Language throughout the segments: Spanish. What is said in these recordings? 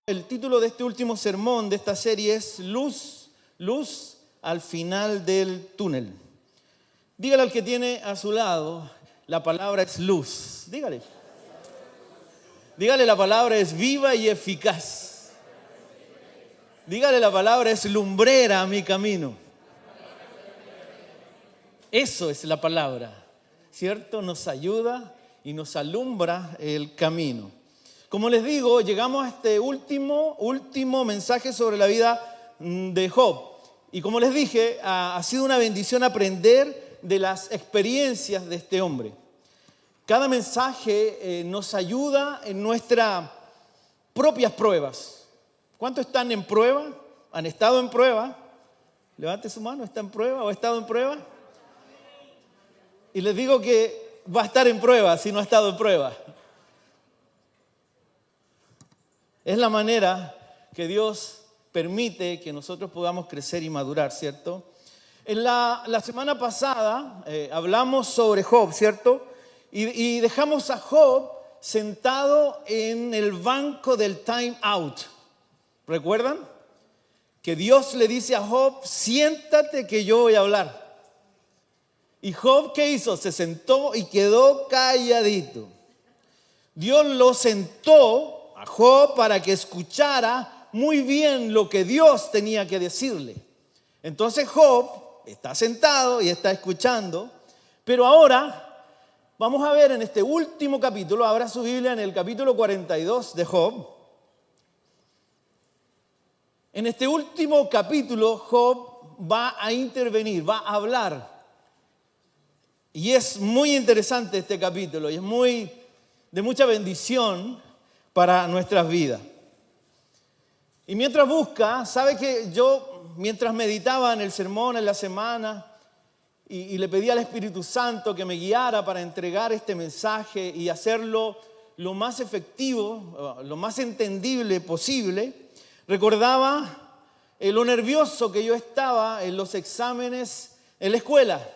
El título de este último sermón de esta serie es Luz al final del túnel. Dígale al que tiene a su lado, la palabra es luz. Dígale. Dígale, la palabra es viva y eficaz. Dígale, la palabra es lumbrera a mi camino. Eso es la palabra, ¿cierto? Nos ayuda y nos alumbra el camino. Como les digo, llegamos a este último mensaje sobre la vida de Job. Y como les dije, ha sido una bendición aprender de las experiencias de este hombre. Cada mensaje nos ayuda en nuestras propias pruebas. ¿Cuántos están en prueba? ¿Han estado en prueba? Levante su mano, ¿está en prueba o ha estado en prueba? Y les digo que va a estar en prueba si no ha estado en prueba. Es la manera que Dios permite que nosotros podamos crecer y madurar, ¿cierto? En la semana pasada hablamos sobre Job, ¿cierto? Y dejamos a Job sentado en el banco del time out. ¿Recuerdan? Que Dios le dice a Job, siéntate que yo voy a hablar. Y Job, ¿qué hizo? Se sentó y quedó calladito. Dios lo sentó a Job para que escuchara muy bien lo que Dios tenía que decirle. Entonces Job está sentado y está escuchando, pero ahora vamos a ver en este último capítulo, abra su Biblia en el capítulo 42 de Job. En este último capítulo Job va a intervenir, va a hablar. Y es muy interesante este capítulo y es de mucha bendición para nuestras vidas. Y mientras busca, sabe que yo, mientras meditaba en el sermón en la semana y le pedí al Espíritu Santo que me guiara para entregar este mensaje y hacerlo lo más efectivo, lo más entendible posible, recordaba lo nervioso que yo estaba en los exámenes en la escuela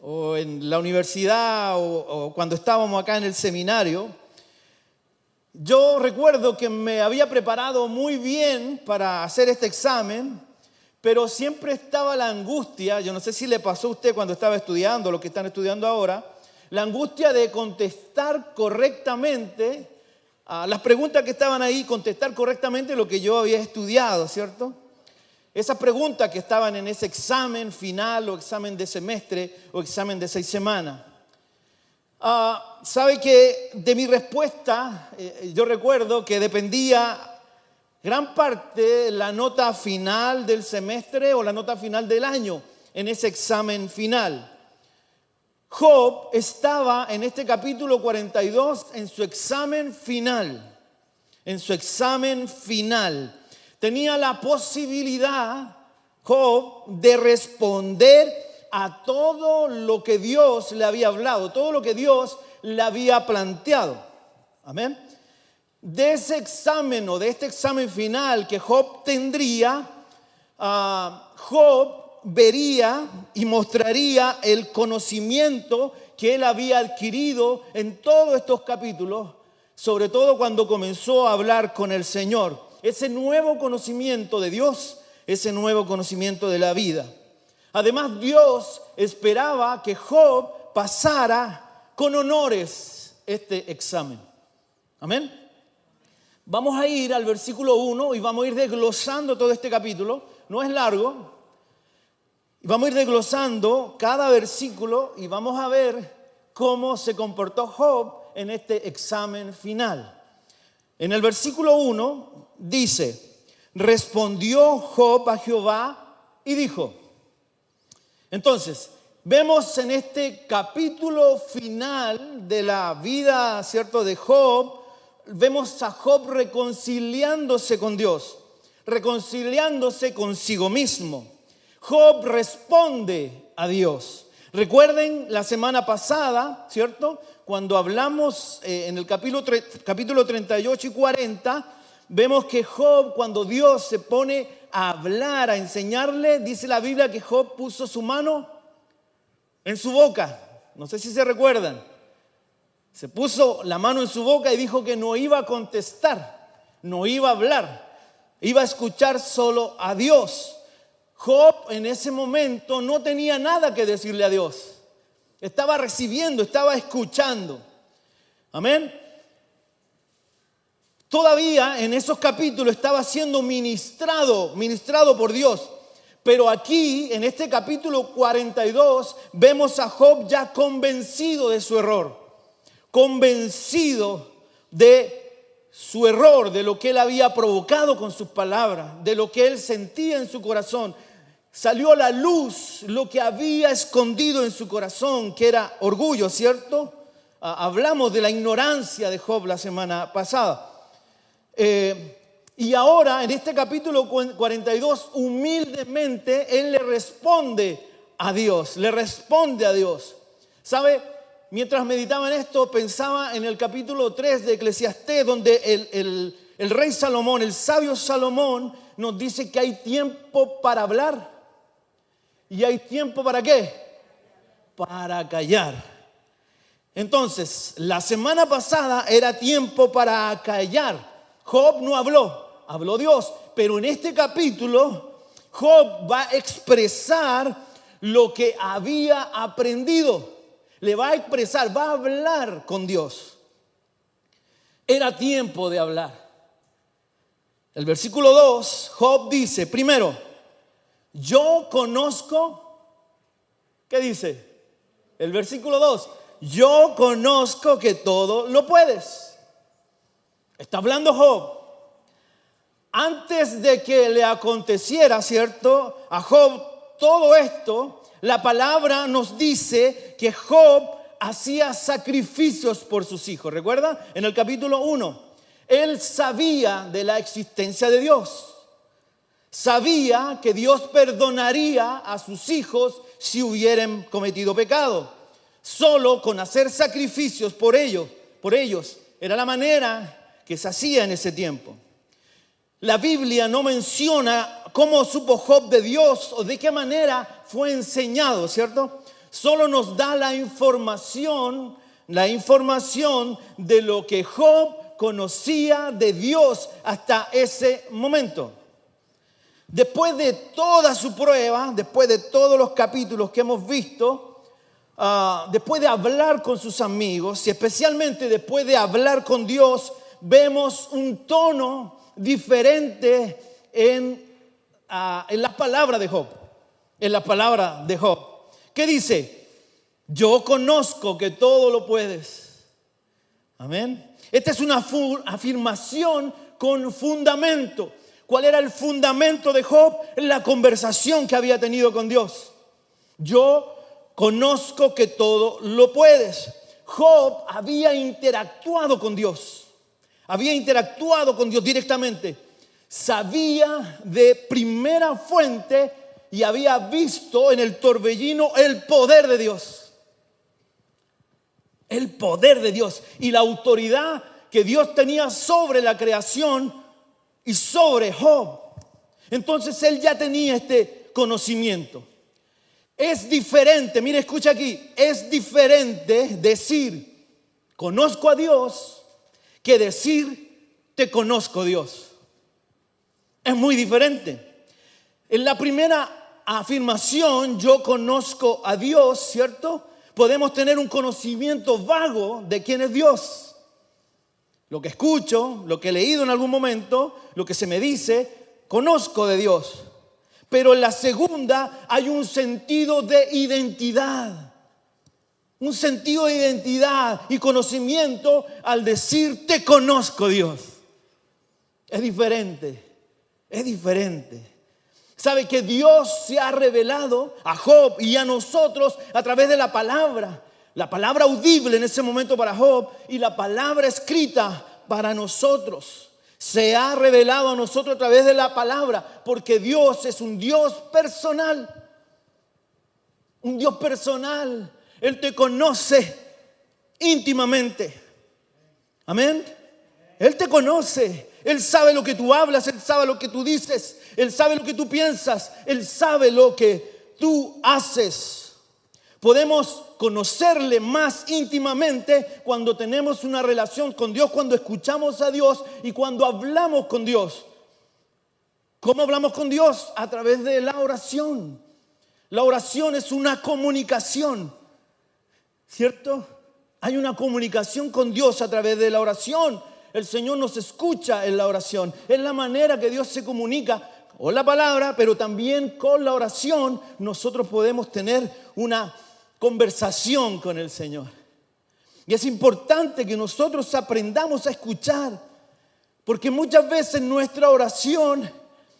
o en la universidad o cuando estábamos acá en el seminario. Yo recuerdo que me había preparado muy bien para hacer este examen, pero siempre estaba la angustia, yo no sé si le pasó a usted cuando estaba estudiando, los que están estudiando ahora, la angustia de contestar correctamente a las preguntas que estaban ahí, contestar correctamente lo que yo había estudiado, ¿cierto? Esas preguntas que estaban en ese examen final o examen de semestre o examen de 6 semanas. Sabe que de mi respuesta, yo recuerdo que dependía gran parte la nota final del semestre o la nota final del año en ese examen final. Job estaba en este capítulo 42 en su examen final. En su examen final. Tenía la posibilidad, Job, de responder a todo lo que Dios le había hablado, todo lo que Dios le había planteado. Amén. De ese examen o de este examen final que Job tendría, Job vería y mostraría el conocimiento que él había adquirido en todos estos capítulos, sobre todo cuando comenzó a hablar con el Señor. Ese nuevo conocimiento de Dios, ese nuevo conocimiento de la vida. Además, Dios esperaba que Job pasara con honores este examen. Amén. Vamos a ir al versículo 1 y vamos a ir desglosando todo este capítulo. No es largo. Vamos a ir desglosando cada versículo y vamos a ver cómo se comportó Job en este examen final. En el versículo 1 dice, respondió Job a Jehová y dijo. Entonces, vemos en este capítulo final de la vida, ¿cierto?, de Job, vemos a Job reconciliándose con Dios, reconciliándose consigo mismo. Job responde a Dios. Recuerden la semana pasada, ¿cierto?, cuando hablamos en el capítulo 38 y 40, vemos que Job, cuando Dios se pone a hablar, a enseñarle, dice la Biblia que Job puso su mano en su boca. No sé si se recuerdan. Se puso la mano en su boca y dijo que no iba a contestar. no iba a hablar, iba a escuchar solo a Dios. Job en ese momento no tenía nada que decirle a Dios. Estaba recibiendo, estaba escuchando. Amén. Todavía en esos capítulos estaba siendo ministrado por Dios. Pero aquí, en este capítulo 42, vemos a Job ya convencido de su error. Convencido de su error, de lo que él había provocado con sus palabras, de lo que él sentía en su corazón. Salió a la luz lo que había escondido en su corazón, que era orgullo, ¿cierto? Hablamos de la ignorancia de Job la semana pasada. Y ahora, en este capítulo 42, humildemente, él le responde a Dios, ¿Sabe? Mientras meditaba en esto, pensaba en el capítulo 3 de Eclesiastés, donde el rey Salomón, el sabio Salomón, nos dice que hay tiempo para hablar. ¿Y hay tiempo para qué? Para callar. Entonces, la semana pasada era tiempo para callar. Job no habló, habló Dios. Pero en este capítulo, Job va a expresar lo que había aprendido. Le va a expresar, va a hablar con Dios. Era tiempo de hablar. El versículo 2, Job dice, primero, yo conozco, ¿qué dice? El versículo 2, yo conozco que todo lo puedes. Está hablando Job. Antes de que le aconteciera, ¿cierto? A Job todo esto, la palabra nos dice que Job hacía sacrificios por sus hijos. ¿Recuerda? En el capítulo 1, él sabía de la existencia de Dios. Sabía que Dios perdonaría a sus hijos si hubieran cometido pecado. Solo con hacer sacrificios por ellos. Era la manera que se hacía en ese tiempo. La Biblia no menciona cómo supo Job de Dios o de qué manera fue enseñado, ¿cierto? Solo nos da la información de lo que Job conocía de Dios hasta ese momento. Después de toda su prueba, después de todos los capítulos que hemos visto, después de hablar con sus amigos y especialmente después de hablar con Dios, vemos un tono diferente en la palabra de Job. ¿Qué dice? Yo conozco que todo lo puedes. Amén. Esta es una afirmación con fundamento. ¿Cuál era el fundamento de Job? La conversación que había tenido con Dios. Yo conozco que todo lo puedes. Job había interactuado con Dios. Había interactuado con Dios directamente. Sabía de primera fuente y había visto en el torbellino el poder de Dios. El poder de Dios y la autoridad que Dios tenía sobre la creación y sobre Job. Entonces él ya tenía este conocimiento. Es diferente, mire, escucha aquí, es diferente decir conozco a Dios que decir te conozco Dios. Es muy diferente. En la primera afirmación, yo conozco a Dios, ¿cierto? Podemos tener un conocimiento vago de quién es Dios. Lo que escucho, lo que he leído en algún momento, lo que se me dice, conozco de Dios. Pero en la segunda hay un sentido de identidad. Un sentido de identidad y conocimiento al decir te conozco Dios. Es diferente. Sabe que Dios se ha revelado a Job y a nosotros a través de la palabra audible en ese momento para Job y la palabra escrita para nosotros. Se ha revelado a nosotros a través de la palabra, porque Dios es un Dios personal. Un Dios personal. Él te conoce íntimamente. Amén. Él te conoce. Él sabe lo que tú hablas, Él sabe lo que tú dices, Él sabe lo que tú piensas, Él sabe lo que tú haces. Podemos conocerle más íntimamente cuando tenemos una relación con Dios, cuando escuchamos a Dios y cuando hablamos con Dios. ¿Cómo hablamos con Dios? A través de la oración. La oración es una comunicación, ¿cierto? Hay una comunicación con Dios a través de la oración. El Señor nos escucha en la oración. Es la manera que Dios se comunica con la palabra, pero también con la oración nosotros podemos tener una conversación con el Señor. Y es importante que nosotros aprendamos a escuchar, porque muchas veces nuestra oración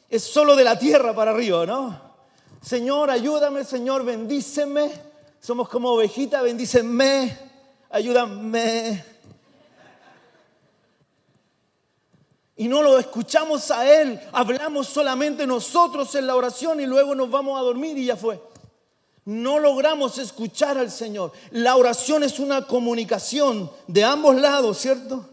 es solo de la tierra para arriba, ¿no? Señor, ayúdame, Señor, bendíceme. Somos como ovejitas, bendíceme, ayúdame. Y no lo escuchamos a Él, hablamos solamente nosotros en la oración y luego nos vamos a dormir y ya fue. No logramos escuchar al Señor. La oración es una comunicación de ambos lados, ¿cierto?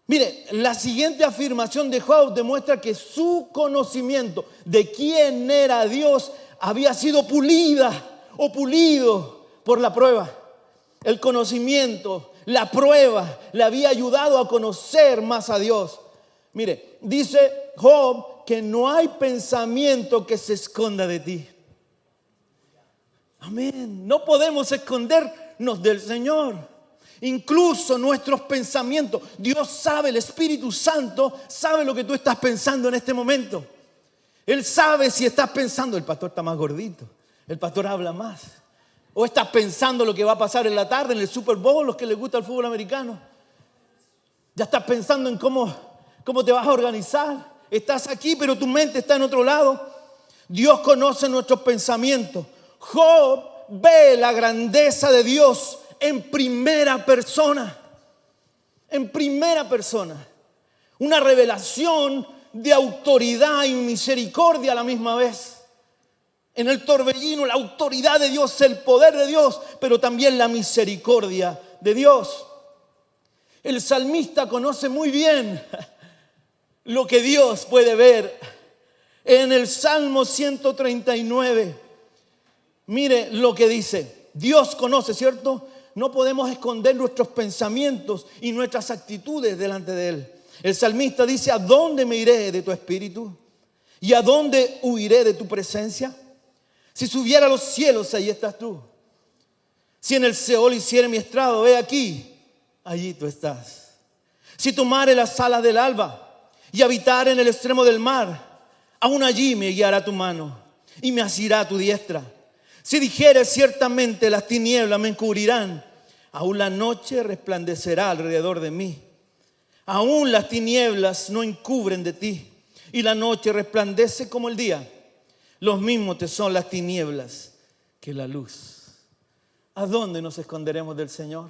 Mire, la siguiente afirmación de Job demuestra que su conocimiento de quién era Dios había sido pulida o pulido por la prueba. El conocimiento, la prueba, le había ayudado a conocer más a Dios. Mire, dice Job que no hay pensamiento que se esconda de ti. Amén. No podemos escondernos del Señor. Incluso nuestros pensamientos. Dios sabe, el Espíritu Santo sabe lo que tú estás pensando en este momento. Él sabe si estás pensando, el pastor está más gordito, el pastor habla más. O estás pensando lo que va a pasar en la tarde en el Super Bowl, los que les gusta el fútbol americano. Ya estás pensando en cómo te vas a organizar. Estás aquí, pero tu mente está en otro lado. Dios conoce nuestros pensamientos. Job ve la grandeza de Dios en primera persona. En primera persona. Una revelación de autoridad y misericordia a la misma vez. En el torbellino, la autoridad de Dios, el poder de Dios, pero también la misericordia de Dios. El salmista conoce muy bien lo que Dios puede ver. En el Salmo 139, mire lo que dice. Dios conoce, ¿cierto? No podemos esconder nuestros pensamientos y nuestras actitudes delante de Él. El salmista dice, ¿a dónde me iré de tu espíritu? ¿Y a dónde huiré de tu presencia? Si subiera a los cielos, allí estás tú. Si en el Seol hiciere mi estrado, ve aquí, allí tú estás. Si tomare las alas del alba y habitar en el extremo del mar, aún allí me guiará tu mano y me asirá tu diestra. Si dijere ciertamente las tinieblas me encubrirán, aún la noche resplandecerá alrededor de mí. Aún las tinieblas no encubren de ti y la noche resplandece como el día. Los mismos te son las tinieblas que la luz. ¿A dónde nos esconderemos del Señor?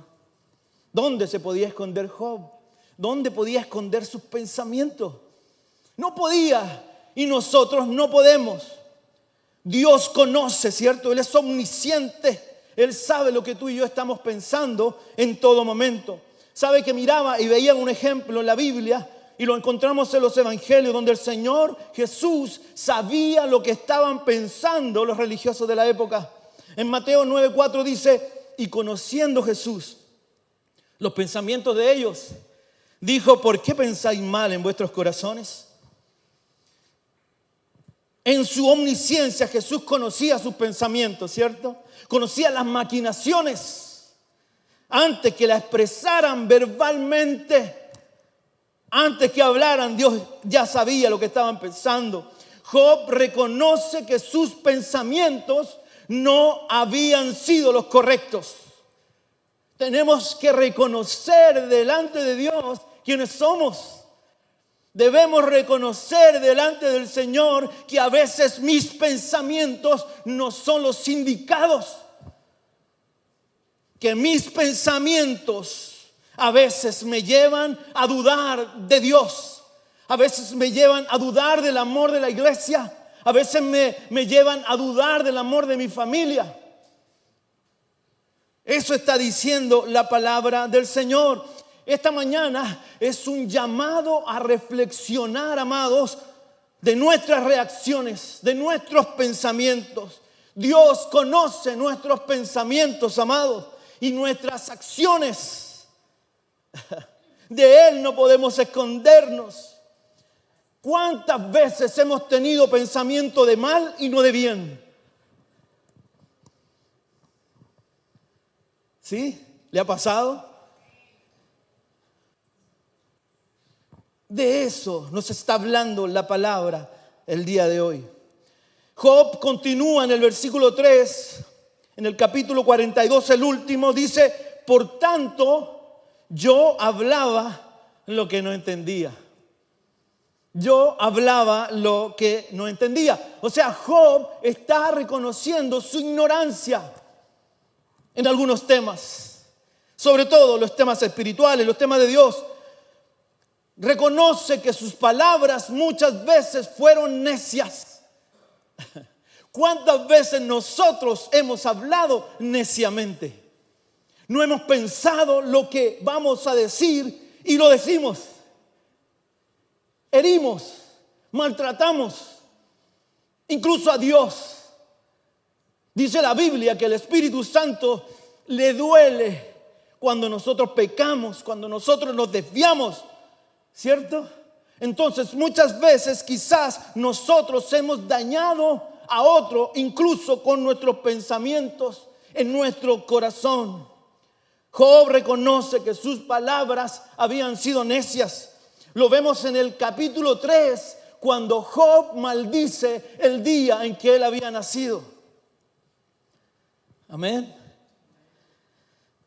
¿Dónde se podía esconder Job? ¿Dónde podía esconder sus pensamientos? No podía y nosotros no podemos. Dios conoce, ¿cierto? Él es omnisciente. Él sabe lo que tú y yo estamos pensando en todo momento. Sabe que miraba y veía un ejemplo en la Biblia y lo encontramos en los evangelios donde el Señor Jesús sabía lo que estaban pensando los religiosos de la época. En Mateo 9:4 dice, y conociendo Jesús los pensamientos de ellos, dijo, ¿por qué pensáis mal en vuestros corazones? En su omnisciencia Jesús conocía sus pensamientos, ¿cierto? Conocía las maquinaciones antes que la expresaran verbalmente. Antes que hablaran, Dios ya sabía lo que estaban pensando. Job reconoce que sus pensamientos no habían sido los correctos. Tenemos que reconocer delante de Dios quiénes somos. Debemos reconocer delante del Señor que a veces mis pensamientos no son los indicados. Que mis pensamientos a veces me llevan a dudar de Dios. A veces me llevan a dudar del amor de la iglesia. A veces me llevan a dudar del amor de mi familia. Eso está diciendo la palabra del Señor. Esta mañana es un llamado a reflexionar, amados, de nuestras reacciones, de nuestros pensamientos. Dios conoce nuestros pensamientos, amados, y nuestras acciones. De Él no podemos escondernos. ¿Cuántas veces hemos tenido pensamiento de mal y no de bien? ¿Sí? ¿Le ha pasado? De eso nos está hablando la palabra el día de hoy. Job continúa en el versículo 3, en el capítulo 42, el último, dice: por tanto, yo hablaba lo que no entendía. Yo hablaba lo que no entendía. O sea, Job está reconociendo su ignorancia en algunos temas, sobre todo los temas espirituales, los temas de Dios. Reconoce que sus palabras muchas veces fueron necias. ¿Cuántas veces nosotros hemos hablado neciamente? No hemos pensado lo que vamos a decir y lo decimos. Herimos, maltratamos, incluso a Dios. Dice la Biblia que el Espíritu Santo le duele cuando nosotros pecamos, cuando nosotros nos desviamos, ¿cierto? Entonces muchas veces quizás nosotros hemos dañado a otro, incluso con nuestros pensamientos en nuestro corazón. Job reconoce que sus palabras habían sido necias. Lo vemos en el capítulo 3, cuando Job maldice el día en que él había nacido. Amén.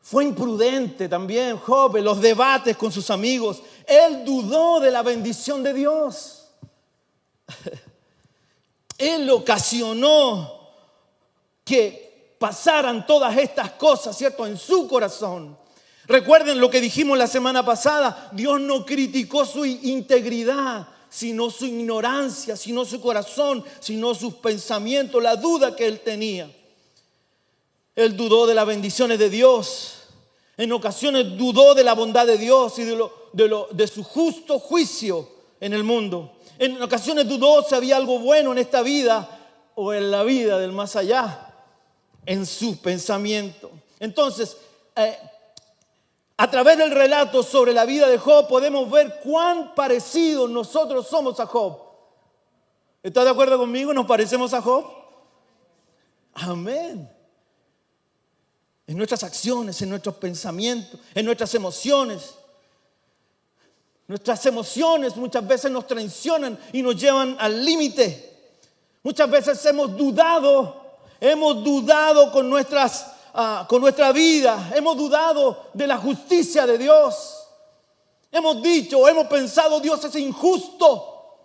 Fue imprudente también Job en los debates con sus amigos. Él dudó de la bendición de Dios. Él ocasionó que pasaran todas estas cosas, ¿cierto?, en su corazón. Recuerden lo que dijimos la semana pasada. Dios no criticó su integridad, sino su ignorancia, sino su corazón, sino sus pensamientos, la duda que él tenía. Él dudó de las bendiciones de Dios. En ocasiones dudó de la bondad de Dios y de su justo juicio en el mundo. En ocasiones dudó si había algo bueno en esta vida o en la vida del más allá, en su pensamiento. Entonces, a través del relato sobre la vida de Job podemos ver cuán parecidos nosotros somos a Job. ¿Estás de acuerdo conmigo? ¿Nos parecemos a Job? Amén. En nuestras acciones, en nuestros pensamientos, en nuestras emociones. Nuestras emociones muchas veces nos traicionan y nos llevan al límite. Muchas veces hemos dudado con nuestra vida. Hemos dudado de la justicia de Dios. Hemos dicho, hemos pensado: Dios es injusto.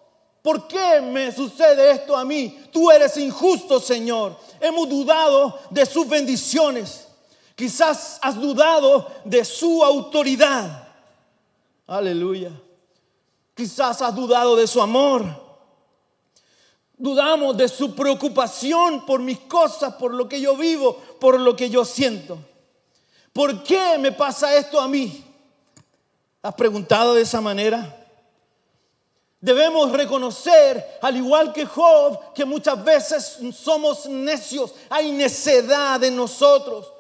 ¿Por qué me sucede esto a mí? Tú eres injusto, Señor. Hemos dudado de sus bendiciones. Quizás has dudado de su autoridad. Aleluya. Quizás has dudado de su amor. Dudamos de su preocupación por mis cosas, por lo que yo vivo, por lo que yo siento. ¿Por qué me pasa esto a mí? ¿Has preguntado de esa manera? Debemos reconocer, al igual que Job, que muchas veces somos necios. Hay necedad en nosotros.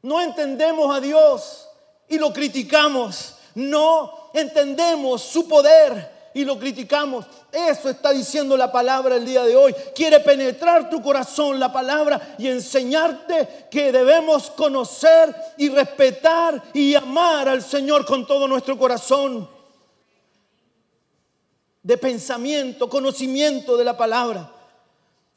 No entendemos a Dios y lo criticamos. No entendemos su poder y lo criticamos. Eso está diciendo la palabra el día de hoy. Quiere penetrar tu corazón la palabra y enseñarte que debemos conocer y respetar y amar al Señor con todo nuestro corazón. De pensamiento, conocimiento de la palabra.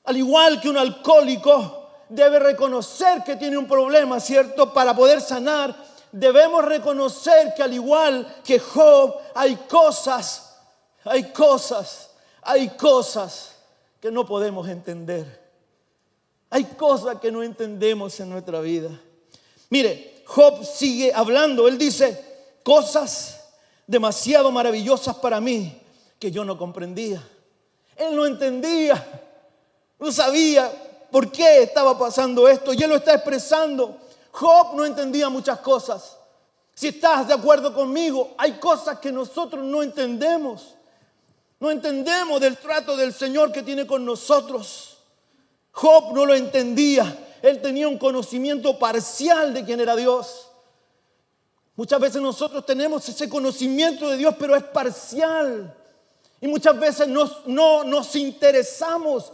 Al igual que un alcohólico debe reconocer que tiene un problema, ¿cierto? Para poder sanar, debemos reconocer que al igual que Job, hay cosas que no podemos entender. Hay cosas que no entendemos en nuestra vida. Mire, Job sigue hablando. Él dice: cosas demasiado maravillosas para mí que yo no comprendía. Él no entendía, no sabía por qué estaba pasando esto, y él lo está expresando. Job no entendía muchas cosas. Si estás de acuerdo conmigo, hay cosas que nosotros no entendemos. No entendemos del trato del Señor que tiene con nosotros. Job no lo entendía. Él tenía un conocimiento parcial de quién era Dios. Muchas veces nosotros tenemos ese conocimiento de Dios, pero es parcial. Y muchas veces no nos interesamos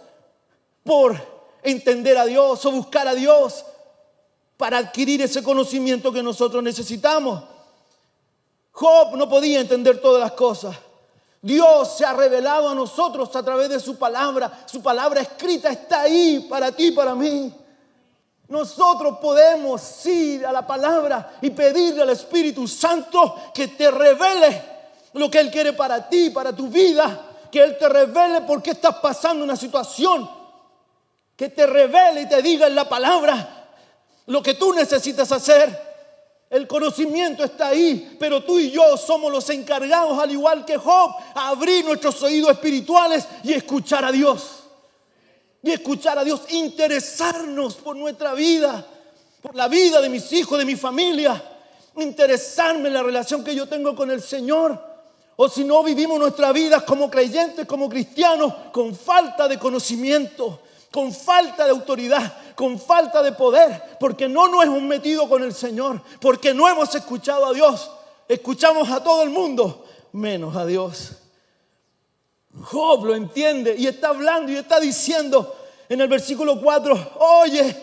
por entender a Dios o buscar a Dios para adquirir ese conocimiento que nosotros necesitamos. Job no podía entender todas las cosas. Dios se ha revelado a nosotros a través de su palabra. Su palabra escrita está ahí para ti y para mí. Nosotros podemos ir a la palabra y pedirle al Espíritu Santo que te revele lo que Él quiere para ti, para tu vida. Que Él te revele por qué estás pasando una situación. Que te revele y te diga en la palabra lo que tú necesitas hacer. El conocimiento está ahí, pero tú y yo somos los encargados, al igual que Job, a abrir nuestros oídos espirituales y escuchar a Dios. Y escuchar a Dios, interesarnos por nuestra vida, por la vida de mis hijos, de mi familia. Interesarme en la relación que yo tengo con el Señor. O si no, vivimos nuestra vida como creyentes, como cristianos, con falta de conocimiento, con falta de autoridad, con falta de poder, porque no nos hemos metido con el Señor, porque no hemos escuchado a Dios. Escuchamos a todo el mundo, menos a Dios. Job lo entiende y está hablando y está diciendo en el versículo 4, oye,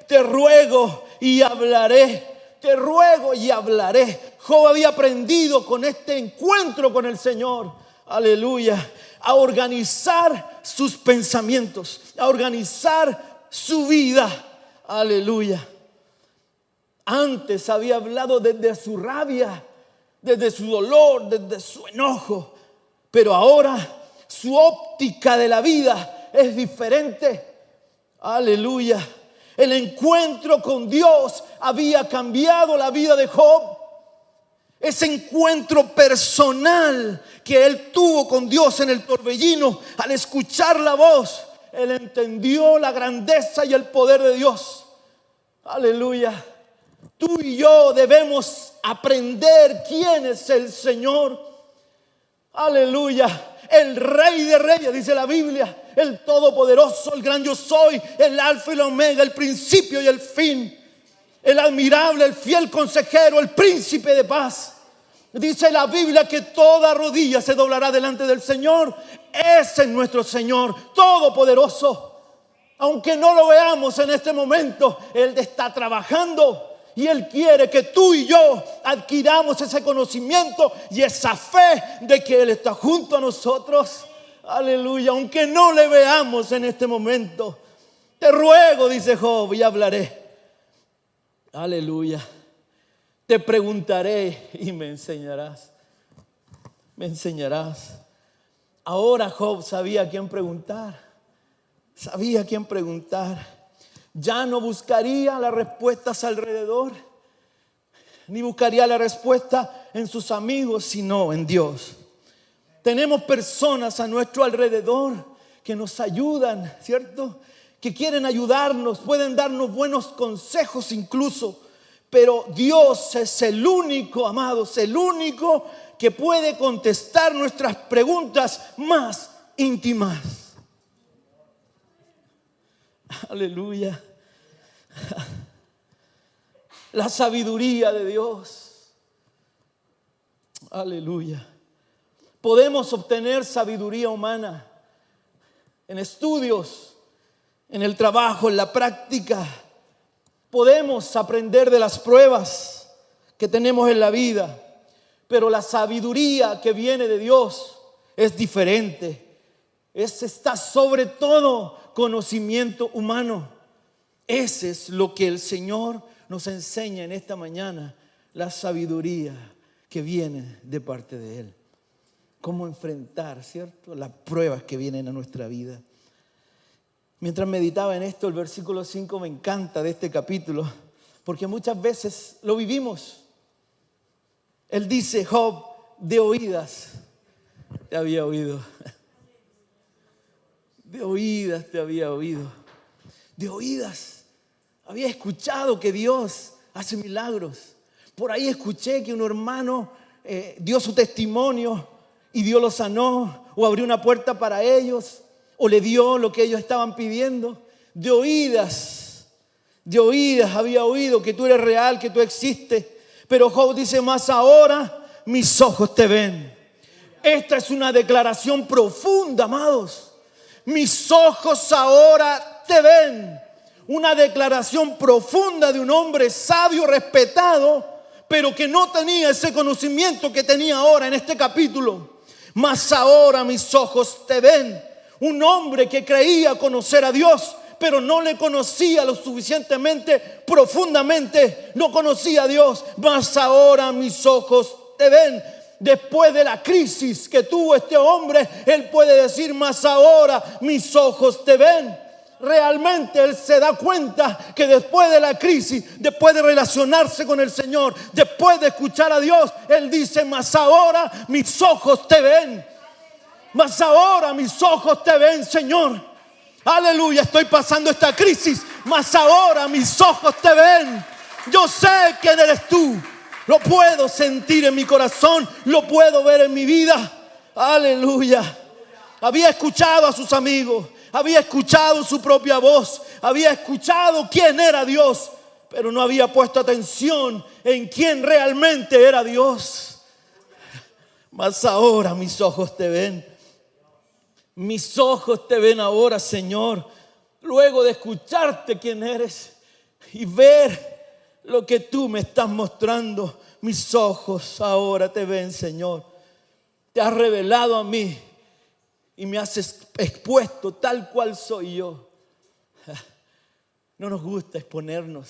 te ruego y hablaré. Te ruego y hablaré. Job había aprendido con este encuentro con el Señor, aleluya, a organizar sus pensamientos, a organizar su vida, aleluya. Antes había hablado desde su rabia, desde su dolor, desde su enojo, pero ahora su óptica de la vida es diferente, aleluya. El encuentro con Dios había cambiado la vida de Job. Ese encuentro personal que él tuvo con Dios en el torbellino, al escuchar la voz, él entendió la grandeza y el poder de Dios. Aleluya. Tú y yo debemos aprender quién es el Señor. Aleluya. El Rey de Reyes, dice la Biblia, el Todopoderoso, el gran yo soy, el Alfa y el Omega, el principio y el fin, el admirable, el fiel consejero, el príncipe de paz. Dice la Biblia que toda rodilla se doblará delante del Señor. Ese es nuestro Señor Todopoderoso. Aunque no lo veamos en este momento, Él está trabajando. Y Él quiere que tú y yo adquiramos ese conocimiento y esa fe de que Él está junto a nosotros. Aleluya, aunque no le veamos en este momento. Te ruego, dice Job, y hablaré. Aleluya. Te preguntaré y me enseñarás. Me enseñarás. Ahora Job sabía a quién preguntar. Sabía a quién preguntar. Ya no buscaría las respuestas alrededor, ni buscaría la respuesta en sus amigos, sino en Dios. Tenemos personas a nuestro alrededor que nos ayudan, ¿cierto? Que quieren ayudarnos, pueden darnos buenos consejos incluso. Pero Dios es el único, amados, el único que puede contestar nuestras preguntas más íntimas. Aleluya. La sabiduría de Dios. Aleluya. Podemos obtener sabiduría humana en estudios, en el trabajo, en la práctica. Podemos aprender de las pruebas que tenemos en la vida, pero la sabiduría que viene de Dios es diferente. Está sobre todo conocimiento humano. Ese es lo que el Señor nos enseña en esta mañana, la sabiduría que viene de parte de Él. Cómo enfrentar, ¿cierto?, las pruebas que vienen a nuestra vida. Mientras meditaba en esto, el versículo 5 me encanta de este capítulo, porque muchas veces lo vivimos. Él dice, Job, de oídas te había oído. De oídas te había oído. De oídas. Había escuchado que Dios hace milagros. Por ahí escuché que un hermano dio su testimonio y Dios lo sanó o abrió una puerta para ellos. o le dio lo que ellos estaban pidiendo. De oídas había oído que tú eres real, que tú existes. Pero Job dice, más ahora mis ojos te ven. Esta es una declaración profunda, amados. Mis ojos ahora te ven. Una declaración profunda de un hombre sabio, respetado, pero que no tenía ese conocimiento que tenía ahora en este capítulo. Mas ahora mis ojos te ven. Un hombre que creía conocer a Dios, pero no le conocía lo suficientemente profundamente. No conocía a Dios. Mas ahora mis ojos te ven. Después de la crisis que tuvo este hombre, él puede decir, mas ahora mis ojos te ven. Realmente él se da cuenta que después de la crisis, después de relacionarse con el Señor, después de escuchar a Dios, él dice, mas ahora mis ojos te ven. Mas ahora mis ojos te ven, Señor. Aleluya, estoy pasando esta crisis, mas ahora mis ojos te ven. Yo sé quién eres tú. Lo puedo sentir en mi corazón, lo puedo ver en mi vida. Aleluya. Había escuchado a sus amigos, había escuchado su propia voz, había escuchado quién era Dios, pero no había puesto atención en quién realmente era Dios. Mas ahora mis ojos te ven. Mis ojos te ven ahora, Señor. Luego de escucharte quién eres y ver lo que tú me estás mostrando, mis ojos ahora te ven, Señor. Te has revelado a mí y me has expuesto tal cual soy yo. No nos gusta exponernos.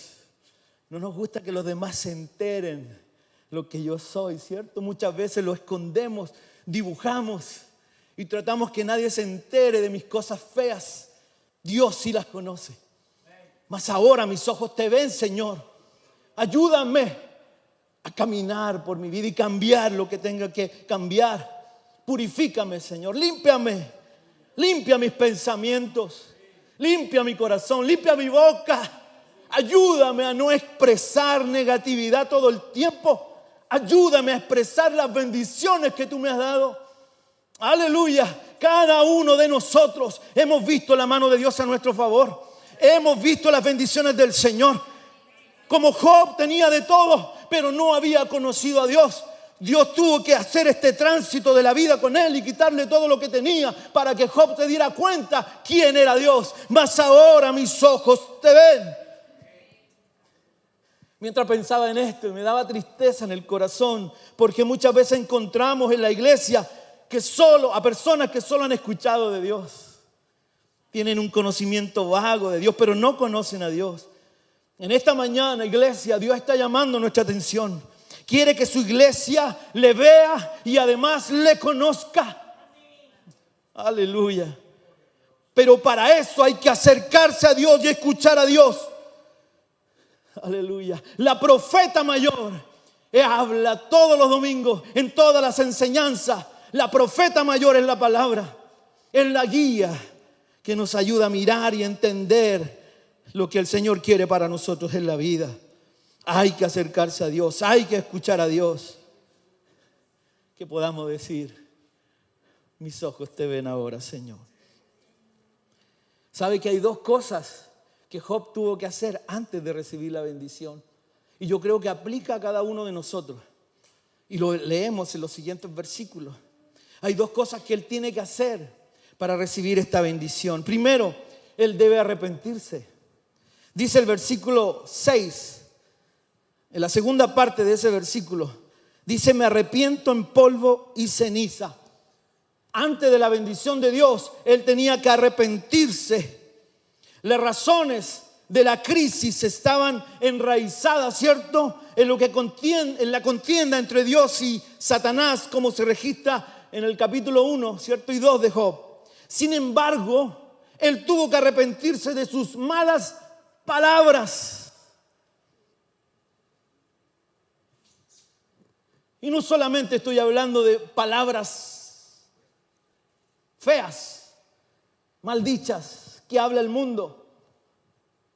No nos gusta que los demás se enteren lo que yo soy, ¿cierto? Muchas veces lo escondemos, dibujamos y tratamos que nadie se entere de mis cosas feas. Dios sí las conoce. Mas ahora mis ojos te ven, Señor. Ayúdame a caminar por mi vida y cambiar lo que tenga que cambiar. Purifícame, Señor. Límpiame. Limpia mis pensamientos. Limpia mi corazón. Limpia mi boca. Ayúdame a no expresar negatividad todo el tiempo. Ayúdame a expresar las bendiciones que tú me has dado. Aleluya. Cada uno de nosotros hemos visto la mano de Dios a nuestro favor. Hemos visto las bendiciones del Señor. Como Job tenía de todo, pero no había conocido a Dios. Dios tuvo que hacer este tránsito de la vida con él y quitarle todo lo que tenía para que Job se diera cuenta quién era Dios. Mas ahora mis ojos te ven. Mientras pensaba en esto, me daba tristeza en el corazón, porque muchas veces encontramos en la iglesia a personas que solo han escuchado de Dios. Tienen un conocimiento vago de Dios, pero no conocen a Dios. En esta mañana, iglesia, Dios está llamando nuestra atención. Quiere que su iglesia le vea y además le conozca. Aleluya. Pero para eso hay que acercarse a Dios y escuchar a Dios. Aleluya. La profeta mayor habla todos los domingos en todas las enseñanzas. La profeta mayor es la palabra. Es la guía que nos ayuda a mirar y entender lo que el Señor quiere para nosotros en la vida. Hay que acercarse a Dios, hay que escuchar a Dios. Que podamos decir, mis ojos te ven ahora, Señor. ¿Sabe que hay dos cosas que Job tuvo que hacer antes de recibir la bendición? Y yo creo que aplica a cada uno de nosotros. Y lo leemos en los siguientes versículos. Hay dos cosas que él tiene que hacer para recibir esta bendición. Primero, él debe arrepentirse. Dice el versículo 6, en la segunda parte de ese versículo, dice, me arrepiento en polvo y ceniza. Antes de la bendición de Dios, él tenía que arrepentirse. Las razones de la crisis estaban enraizadas, ¿cierto? En la contienda entre Dios y Satanás, como se registra en el capítulo 1, ¿cierto? Y 2 de Job. Sin embargo, él tuvo que arrepentirse de sus malas palabras. Y no solamente estoy hablando de palabras feas, maldichas, que habla el mundo,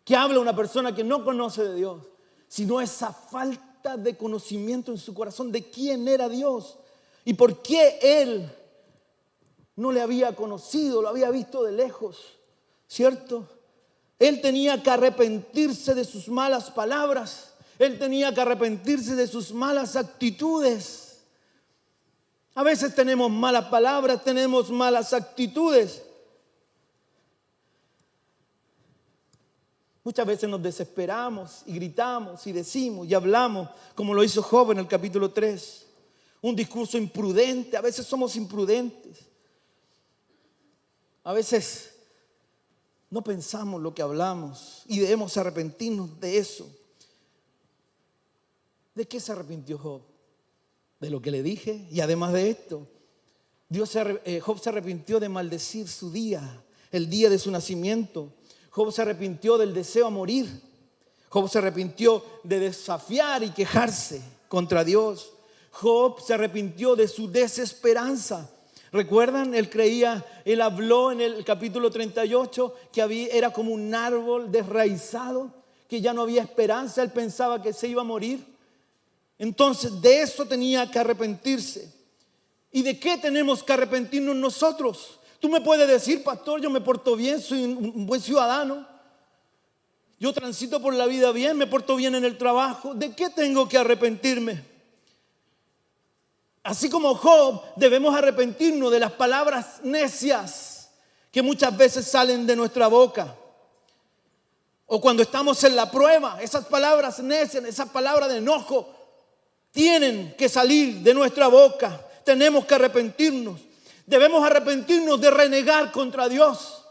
que habla una persona que no conoce de Dios, sino esa falta de conocimiento en su corazón de quién era Dios y por qué Él no le había conocido, lo había visto de lejos, ¿cierto? Él tenía que arrepentirse de sus malas palabras. Él tenía que arrepentirse de sus malas actitudes. A veces tenemos malas palabras, tenemos malas actitudes. Muchas veces nos desesperamos y gritamos y decimos y hablamos, como lo hizo Job en el capítulo 3. Un discurso imprudente, a veces somos imprudentes. A veces no pensamos lo que hablamos y debemos arrepentirnos de eso. ¿De qué se arrepintió Job? De lo que le dije. Y además de esto, Job se arrepintió de maldecir su día, el día de su nacimiento. Job se arrepintió del deseo a morir. Job se arrepintió de desafiar y quejarse contra Dios. Job se arrepintió de su desesperanza. ¿Recuerdan? Él habló en el capítulo 38 que era como un árbol desraizado, que ya no había esperanza. Él pensaba que se iba a morir. Entonces de eso tenía que arrepentirse. ¿Y de qué tenemos que arrepentirnos nosotros? Tú me puedes decir, pastor, yo me porto bien, soy un buen ciudadano. Yo transito por la vida bien, me porto bien en el trabajo. ¿De qué tengo que arrepentirme? Así como Job, debemos arrepentirnos de las palabras necias que muchas veces salen de nuestra boca. O cuando estamos en la prueba, esas palabras necias, esas palabras de enojo, tienen que salir de nuestra boca. Tenemos que arrepentirnos. Debemos arrepentirnos de renegar contra Dios.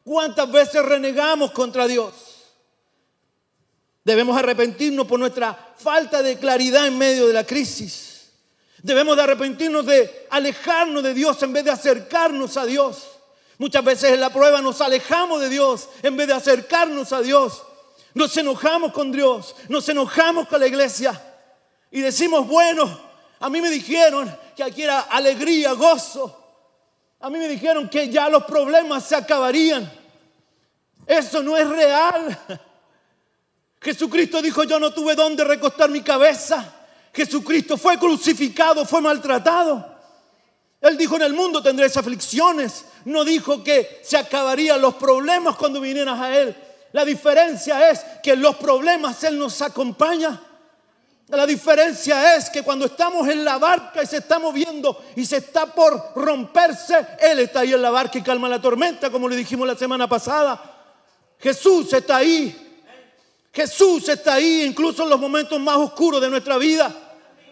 ¿Cuántas veces renegamos contra Dios? Debemos arrepentirnos por nuestra falta de claridad en medio de la crisis. Debemos de arrepentirnos de alejarnos de Dios en vez de acercarnos a Dios. Muchas veces en la prueba nos alejamos de Dios en vez de acercarnos a Dios. Nos enojamos con Dios, nos enojamos con la iglesia y decimos, bueno, a mí me dijeron que aquí era alegría, gozo. A mí me dijeron que ya los problemas se acabarían. Eso no es real. Jesucristo dijo, yo no tuve dónde recostar mi cabeza. Jesucristo fue crucificado, fue maltratado. Él dijo, en el mundo tendréis aflicciones. No dijo que se acabarían los problemas cuando vinieras a Él. La diferencia es que en los problemas Él nos acompaña. La diferencia es que cuando estamos en la barca y se está moviendo y se está por romperse, Él está ahí en la barca y calma la tormenta, como le dijimos la semana pasada. Jesús está ahí. Jesús está ahí incluso en los momentos más oscuros de nuestra vida.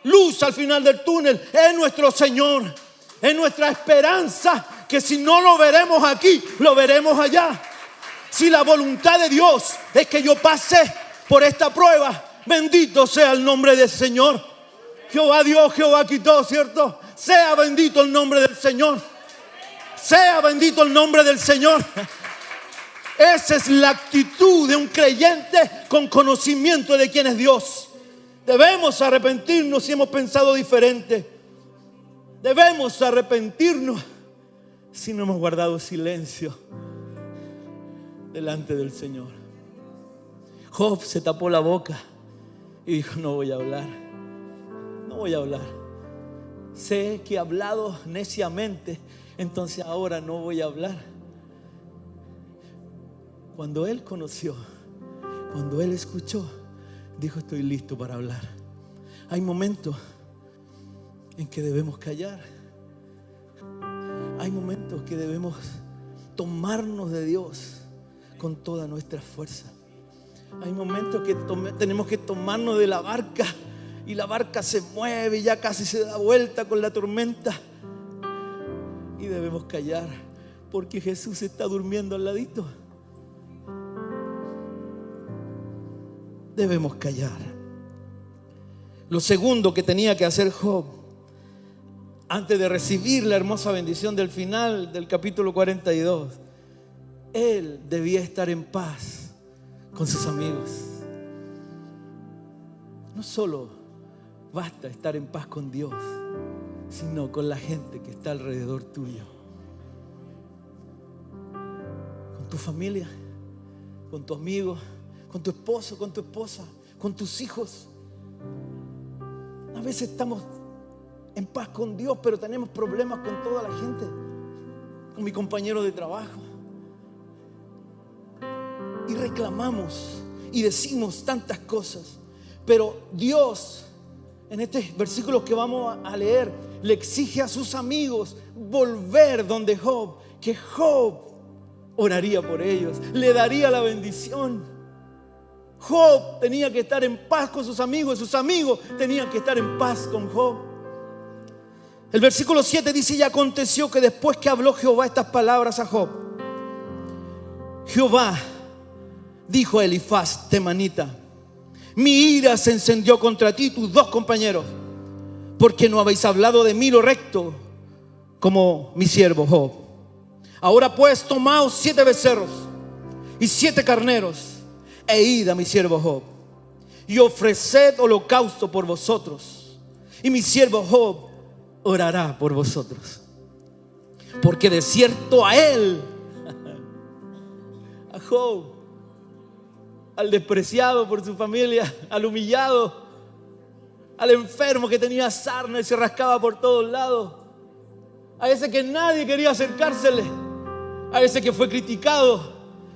Luz al final del túnel. Es nuestro Señor. Es nuestra esperanza que si no lo veremos aquí, lo veremos allá. Si la voluntad de Dios es que yo pase por esta prueba, bendito sea el nombre del Señor. Jehová Dios, Jehová quitó, ¿cierto? Sea bendito el nombre del Señor. Sea bendito el nombre del Señor. Esa es la actitud de un creyente con conocimiento de quién es Dios. Debemos arrepentirnos si hemos pensado diferente. Debemos arrepentirnos si no hemos guardado silencio delante del Señor. Job se tapó la boca y dijo, no voy a hablar. No voy a hablar. Sé que he hablado neciamente, entonces ahora no voy a hablar. Cuando él conoció, cuando él escuchó, dijo, estoy listo para hablar. Hay momentos en que debemos callar. Hay momentos que debemos tomarnos de Dios con toda nuestra fuerza. Hay momentos que tenemos que tomarnos de la barca y la barca se mueve y ya casi se da vuelta con la tormenta. Y debemos callar porque Jesús está durmiendo al ladito. Debemos callar. Lo segundo que tenía que hacer Job antes de recibir la hermosa bendición del final del capítulo 42, él debía estar en paz con sus amigos. No solo basta estar en paz con Dios, sino con la gente que está alrededor tuyo. Con tu familia, con tu amigo, con tu esposo, con tu esposa, con tus hijos. A veces estamos en paz con Dios, pero tenemos problemas con toda la gente. con mi compañero de trabajo. Y reclamamos y decimos tantas cosas. Pero Dios, en este versículo que vamos a leer, le exige a sus amigos volver donde Job, que Job oraría por ellos, le daría la bendición. Job tenía que estar en paz con sus amigos, y sus amigos tenían que estar en paz con Job. El versículo 7 dice: y aconteció que después que habló Jehová estas palabras a Job, Jehová dijo a Elifaz temanita: mi ira se encendió contra ti y tus dos compañeros, porque no habéis hablado de mí lo recto, como mi siervo Job. Ahora pues tomaos 7 becerros y 7 carneros, e id a mi siervo Job, y ofreced holocausto por vosotros, y mi siervo Job orará por vosotros. Porque de cierto a él, a Job, al despreciado por su familia, al humillado, al enfermo que tenía sarna y se rascaba por todos lados, a ese que nadie quería acercársele, a ese que fue criticado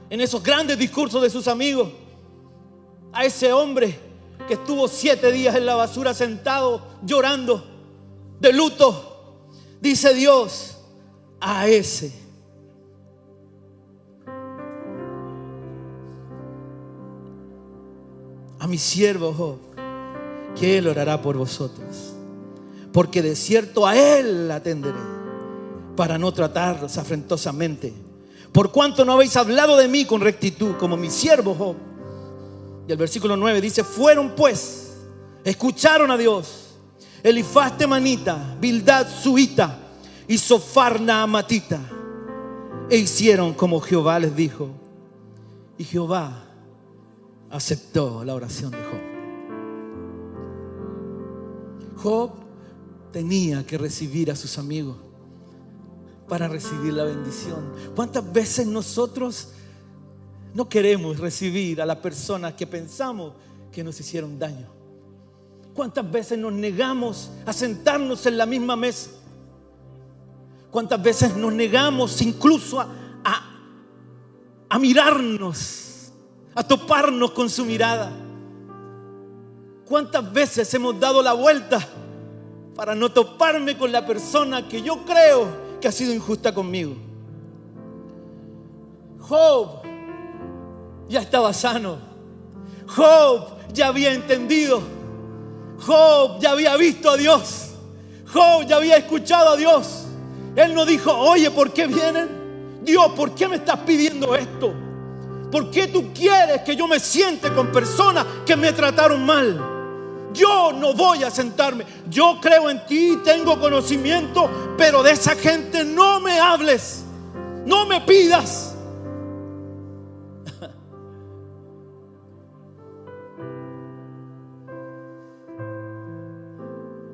en esos grandes discursos de sus amigos, a ese hombre que estuvo 7 días en la basura sentado llorando de luto, dice Dios: a ese a mi siervo Job, que él orará por vosotros, porque de cierto a él atenderé, para no tratarlos afrentosamente, por cuanto no habéis hablado de mí con rectitud, como mi siervo Job. Y el versículo 9 dice: fueron pues, escucharon a Dios, Elifaz temanita, Bildad suita y Sofar naamatita, e hicieron como Jehová les dijo. Y Jehová aceptó la oración de Job. Job tenía que recibir a sus amigos para recibir la bendición. ¿Cuántas veces nosotros no queremos recibir a las personas que pensamos que nos hicieron daño? ¿Cuántas veces nos negamos a sentarnos en la misma mesa? ¿Cuántas veces nos negamos incluso a mirarnos, a toparnos con su mirada? ¿Cuántas veces hemos dado la vuelta para no toparme con la persona que yo creo que ha sido injusta conmigo? Job ya estaba sano. Job ya había entendido. Job ya había visto a Dios. Job ya había escuchado a Dios. Él no dijo: oye, ¿por qué vienen? Dios, ¿por qué me estás pidiendo esto? ¿Por qué tú quieres que yo me siente con personas que me trataron mal? Yo no voy a sentarme. Yo creo en ti, tengo conocimiento, pero de esa gente no me hables, no me pidas.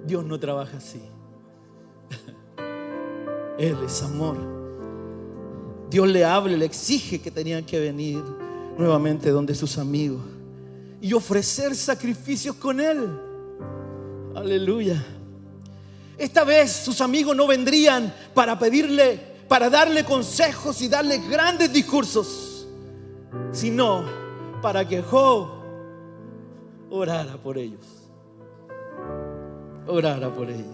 Dios no trabaja así. Él es amor. Dios le habla, le exige que tenían que venir nuevamente donde sus amigos y ofrecer sacrificios con Él. Aleluya. Esta vez sus amigos no vendrían para pedirle, para darle consejos y darle grandes discursos, sino para que Job orara por ellos. Orara por ellos.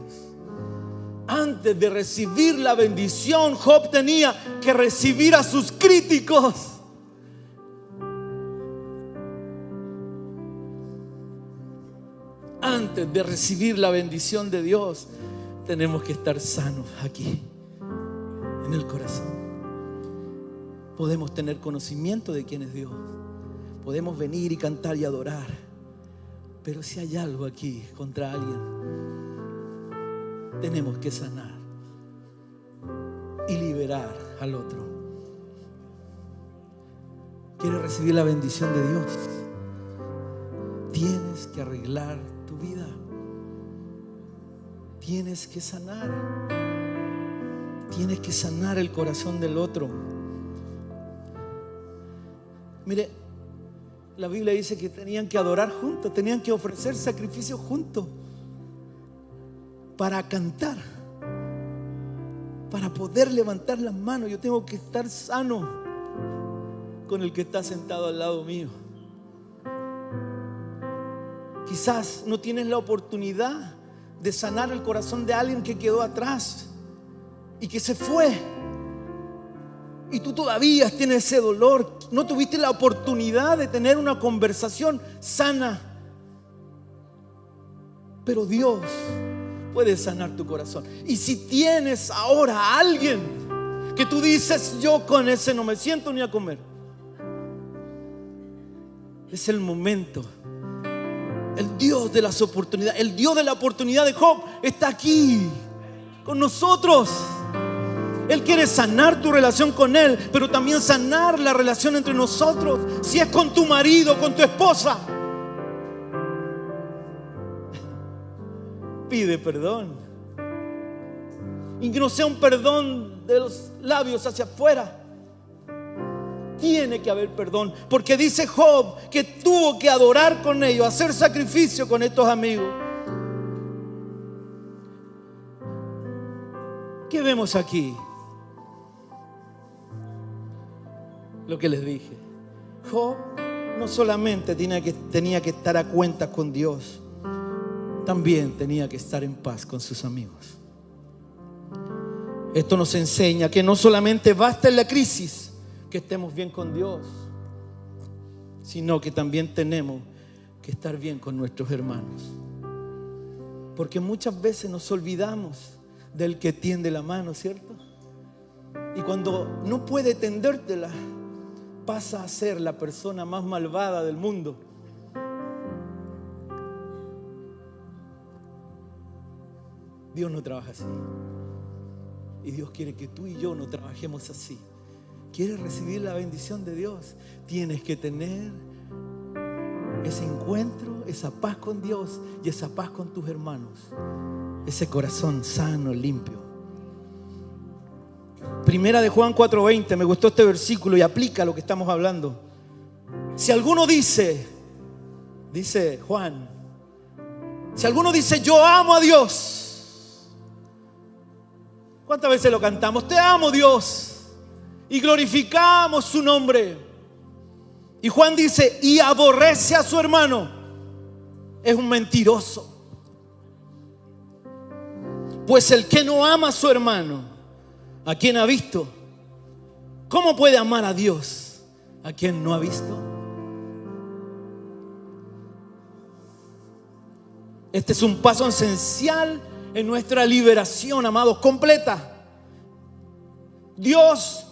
Antes de recibir la bendición, Job tenía que recibir a sus críticos. Antes de recibir la bendición de Dios, tenemos que estar sanos aquí, en el corazón. Podemos tener conocimiento de quién es Dios. Podemos venir y cantar y adorar. Pero si hay algo aquí contra alguien, tenemos que sanar y liberar al otro. ¿Quieres recibir la bendición de Dios? Tienes que arreglar tu vida. Tienes que sanar. Tienes que sanar el corazón del otro. Mire, la Biblia dice que tenían que adorar juntos, tenían que ofrecer sacrificios juntos, para cantar, para poder levantar las manos, yo tengo que estar sano con el que está sentado al lado mío. Quizás no tienes la oportunidad de sanar el corazón de alguien que quedó atrás y que se fue, y tú todavía tienes ese dolor. No tuviste la oportunidad de tener una conversación sana, pero Dios puede sanar tu corazón. Y si tienes ahora a alguien que tú dices: yo con ese no me siento ni a comer, es el momento. El Dios de las oportunidades, el Dios de la oportunidad de Job está aquí con nosotros. Él quiere sanar tu relación con Él, pero también sanar la relación entre nosotros. Si es con tu marido, con tu esposa, pide perdón, y que no sea un perdón de los labios hacia afuera. Tiene que haber perdón, porque dice Job que tuvo que adorar con ellos, hacer sacrificio con estos amigos. ¿Qué vemos aquí? Lo que les dije. Job no solamente tenía que estar a cuentas con Dios, también tenía que estar en paz con sus amigos. Esto nos enseña que no solamente basta en la crisis que estemos bien con Dios, sino que también tenemos que estar bien con nuestros hermanos. Porque muchas veces nos olvidamos del que tiende la mano, ¿cierto? Y cuando no puede tendértela, pasa a ser la persona más malvada del mundo. Dios no trabaja así. Y Dios quiere que tú y yo no trabajemos así. ¿Quieres recibir la bendición de Dios? Tienes que tener ese encuentro, esa paz con Dios y esa paz con tus hermanos. Ese corazón sano, limpio. Primera de Juan 4:20, me gustó este versículo y aplica lo que estamos hablando. Si alguno dice Juan, si alguno dice: yo amo a Dios. ¿Cuántas veces lo cantamos? Te amo, Dios. Y glorificamos su nombre. Y Juan dice: y aborrece a su hermano, es un mentiroso. Pues el que no ama a su hermano, ¿a quien ha visto? ¿Cómo puede amar a Dios a quien no ha visto? Este es un paso esencial en nuestra liberación, amados, completa. Dios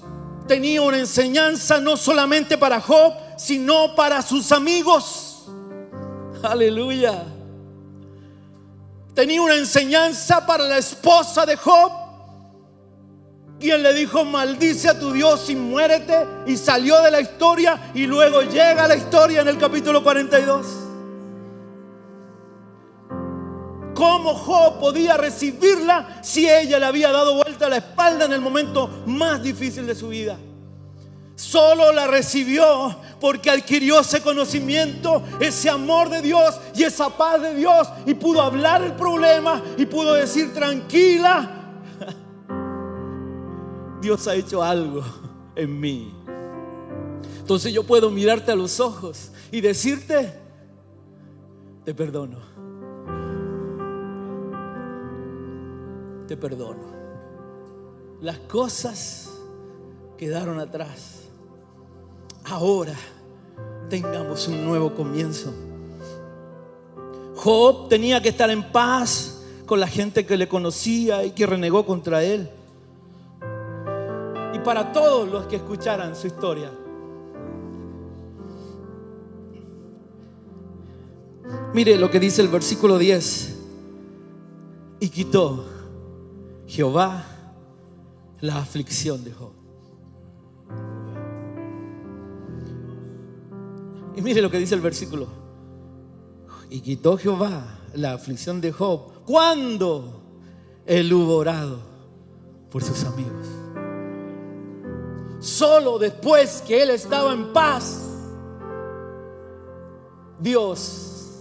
tenía una enseñanza no solamente para Job, sino para sus amigos. Aleluya. Tenía una enseñanza para la esposa de Job, quien le dijo: maldice a tu Dios y muérete. Y salió de la historia, y luego llega la historia en el capítulo 42. ¿Cómo Job podía recibirla si ella le había dado vuelta a la espalda en el momento más difícil de su vida? Solo la recibió porque adquirió ese conocimiento, ese amor de Dios y esa paz de Dios, y pudo hablar el problema y pudo decir: tranquila, Dios ha hecho algo en mí. Entonces yo puedo mirarte a los ojos y decirte: te perdono. Te perdono. Las cosas quedaron atrás. Ahora tengamos un nuevo comienzo. Job tenía que estar en paz con la gente que le conocía y que renegó contra él. Y para todos los que escucharan su historia, mire lo que dice el versículo 10. Y quitó Jehová la aflicción de Job. Y mire lo que dice el versículo. Y quitó Jehová la aflicción de Job cuando él hubo orado por sus amigos. Solo después que él estaba en paz, Dios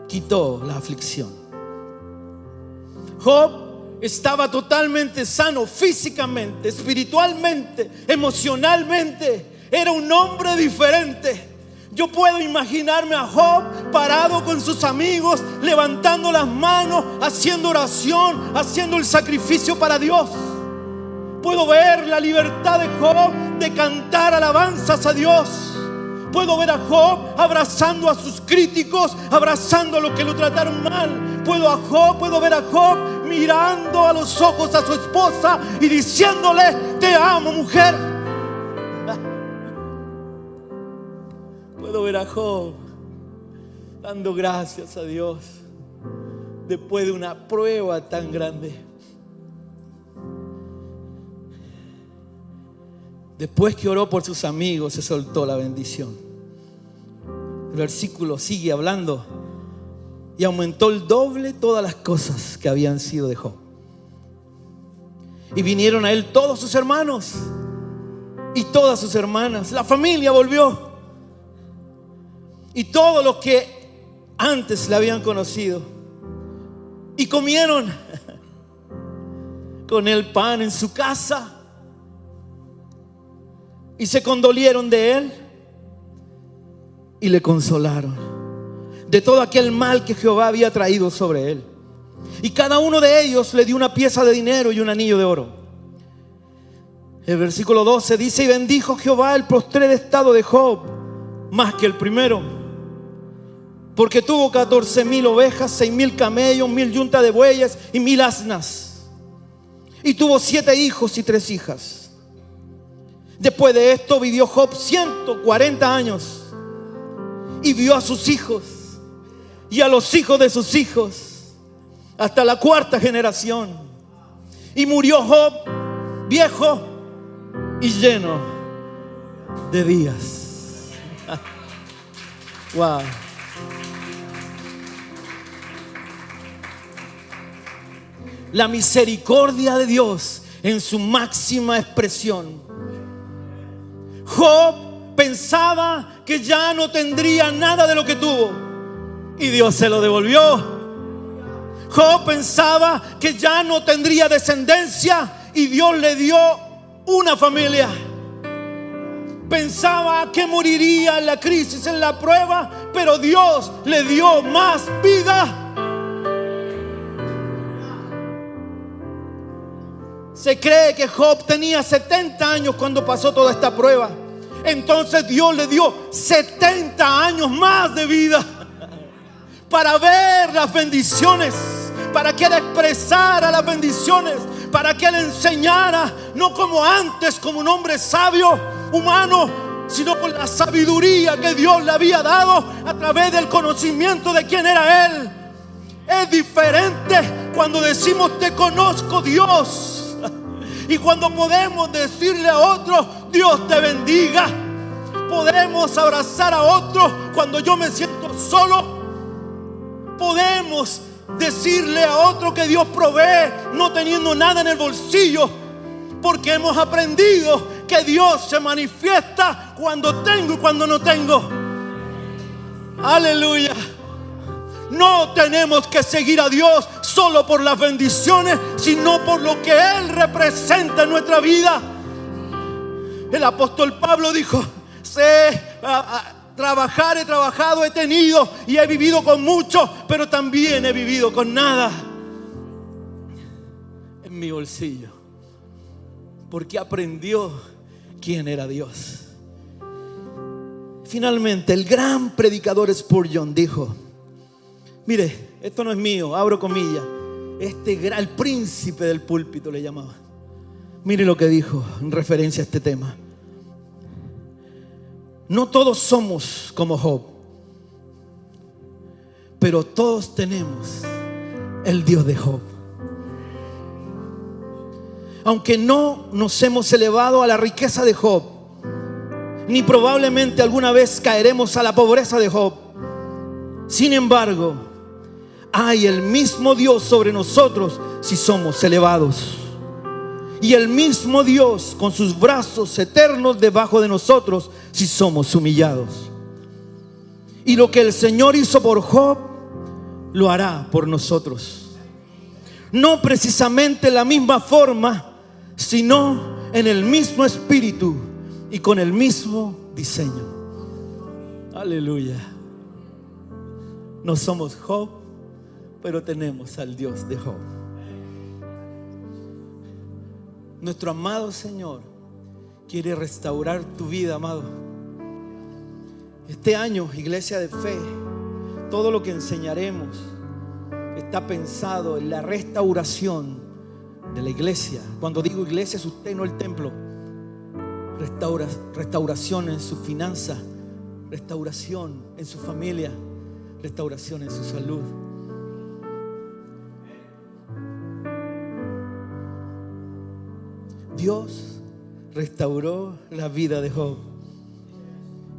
quitó la aflicción. Job estaba totalmente sano físicamente, espiritualmente, emocionalmente. Era un hombre diferente. Yo puedo imaginarme a Job parado con sus amigos, levantando las manos, haciendo oración, haciendo el sacrificio para Dios. Puedo ver la libertad de Job de cantar alabanzas a Dios. Puedo ver a Job abrazando a sus críticos, abrazando a los que lo trataron mal. Puedo ver a Job mirando a los ojos a su esposa y diciéndole: te amo, mujer. Puedo ver a Job dando gracias a Dios después de una prueba tan grande. Después que oró por sus amigos, se soltó la bendición. El versículo sigue hablando: y aumentó el doble todas las cosas que habían sido de Job. Y vinieron a él todos sus hermanos y todas sus hermanas. La familia volvió. Y todos los que antes le habían conocido. Y comieron con el pan en su casa. Y se condolieron de él y le consolaron de todo aquel mal que Jehová había traído sobre él. Y cada uno de ellos le dio una pieza de dinero y un anillo de oro. El versículo 12 dice: y bendijo Jehová el postrer estado de Job más que el primero, porque tuvo 14,000 ovejas, 6,000 camellos, 1,000 yuntas de bueyes y 1,000 asnas. Y tuvo 7 hijos y 3 hijas. Después de esto vivió Job 140 años y vio a sus hijos y a los hijos de sus hijos hasta la 4ª generación. Y murió Job viejo y lleno de días. Wow. La misericordia de Dios en su máxima expresión. Job pensaba que ya no tendría nada de lo que tuvo y Dios se lo devolvió. Job pensaba que ya no tendría descendencia y Dios le dio una familia. Pensaba que moriría en la crisis, en la prueba, pero Dios le dio más vida. Se cree que Job tenía 70 años cuando pasó toda esta prueba. Entonces Dios le dio 70 años más de vida para ver las bendiciones, para que Él expresara las bendiciones, para que Él enseñara, no como antes, como un hombre sabio, humano, sino con la sabiduría que Dios le había dado a través del conocimiento de quién era Él. Es diferente cuando decimos: te conozco, Dios. Y cuando podemos decirle a otro: Dios te bendiga. Podemos abrazar a otro cuando yo me siento solo. Podemos decirle a otro que Dios provee no teniendo nada en el bolsillo, porque hemos aprendido que Dios se manifiesta cuando tengo y cuando no tengo. Aleluya. No tenemos que seguir a Dios solo por las bendiciones, sino por lo que Él representa en nuestra vida. El apóstol Pablo dijo: trabajar, he trabajado, he tenido y he vivido con mucho, pero también he vivido con nada en mi bolsillo, porque aprendió quién era Dios. Finalmente, el gran predicador Spurgeon dijo: mire, esto no es mío, abro comillas, el príncipe del púlpito le llamaba. Mire lo que dijo en referencia a este tema: no todos somos como Job, pero todos tenemos el Dios de Job. Aunque no nos hemos elevado a la riqueza de Job, ni probablemente alguna vez caeremos a la pobreza de Job, sin embargo, hay el mismo Dios sobre nosotros si somos elevados, y el mismo Dios con sus brazos eternos debajo de nosotros si somos humillados. Y lo que el Señor hizo por Job, lo hará por nosotros. no precisamente la misma forma, sino en el mismo espíritu y con el mismo diseño. Aleluya. No somos Job, pero tenemos al Dios de Job. Nuestro amado Señor quiere restaurar tu vida, amado. Este año, Iglesia de Fe, todo lo que enseñaremos está pensado en la restauración de la iglesia. Cuando digo iglesia, es usted, no el templo. Restauración en su finanza, restauración en su familia, restauración en su salud. Dios restauró la vida de Job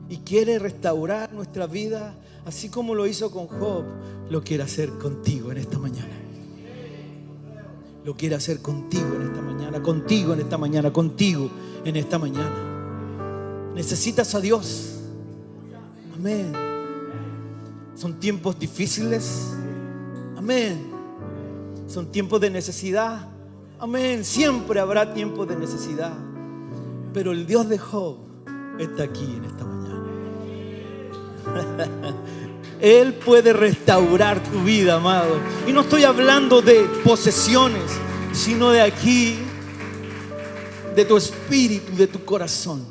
y quiere restaurar nuestra vida, así como lo hizo con Job. Lo quiere hacer contigo en esta mañana. Lo quiere hacer contigo en esta mañana, contigo en esta mañana, contigo en esta mañana. Necesitas a Dios. Amén. Son tiempos difíciles. Amén. Son tiempos de necesidad. Amén. Siempre habrá tiempos de necesidad. Pero el Dios de Job está aquí en esta mañana. Él puede restaurar tu vida, amado. Y no estoy hablando de posesiones, sino de aquí, de tu espíritu, de tu corazón.